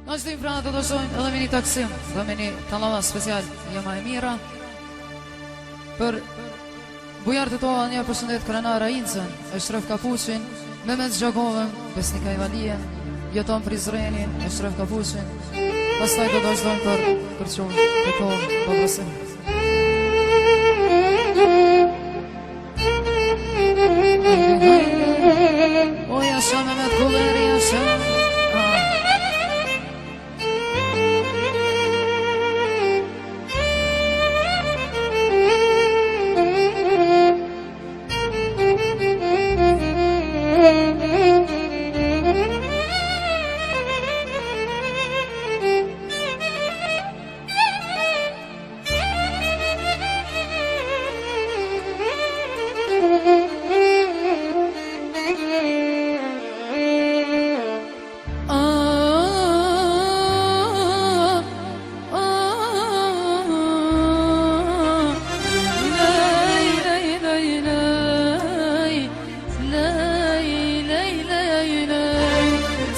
Në shtim pra të dëshojmë edhe me një taksim dhe me një talava special Jema e Mira. Për bujartë të toa një përshëndet Krenara Incën, Eshref Kapuqin, Mehmet Zgjakovën, Besnika Ivalien, Jeton Prizreni, Eshref Kapuqin. Pastaj do dështojmë për kërqovë të kohë bëbrësim. O jasha Mehmet Kulleri, jasha.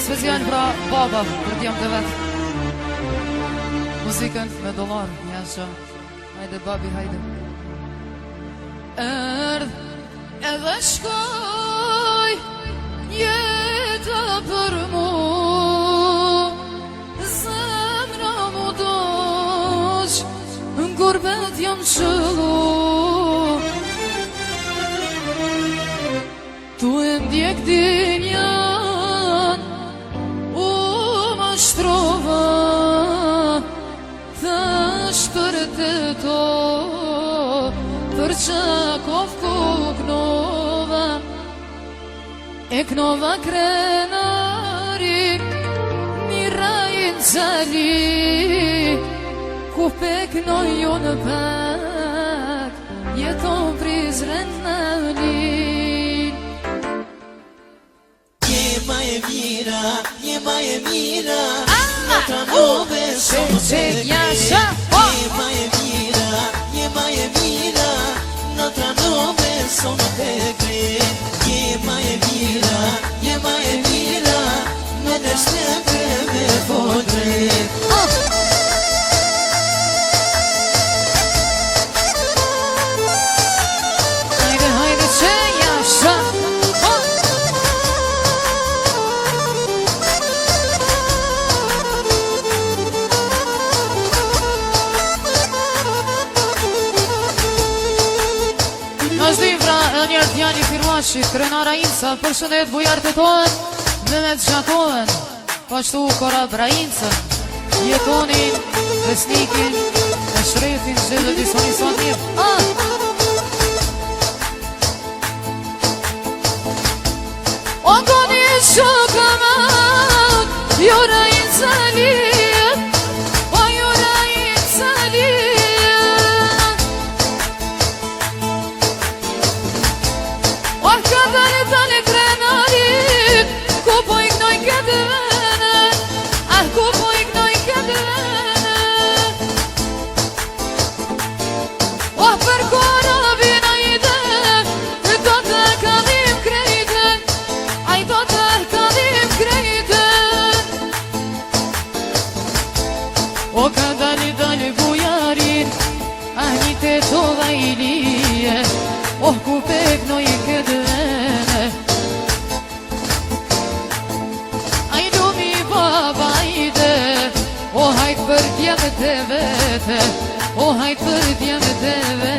Special pra baba për t'jam të vetë. Muzikën me dolar, jasha. Hajde babi, hajde. Erdh edhe shkoj jeta për mu, zemra mu doq, në gurbet jam qëllu. Tu e ndjek dinja Shtrova, thash për të to, për qakov ku knova, e knova krenari, mirajin zali, ku peknoj jo në pak, jeton Prizren në lin. Jema e Mira, Jema e Mira, në tranove sono te jasha. Jema e Mira, Jema e Mira, në tranove sono te Jema e Mira, Jema e Mira, në deshte me fodre. Hajde, hajde që jasha. Njërë t'jani firmashit, Krenara Inca, përshëndet bujartë të tonë, Mehmet Zgjakovën, pashtu Kora Brajincën, Jetonin, Besnikin, Eshrefin, Zhedë të disoni sot mirë. O koni shokëmat, jura Inca lijet, o jura Inca lijet. Dale Krenarit, ku po I knoj këtë vene, ku po I knoj këtë vene. Për korabin a I dhe, do të kadim krejten, a I do të kadim krejten. Ka dali bujarin, a një të tova I lije, ku pek knoj këtë vene. O hajt për djemet e vete, o hajt për djemet e vete.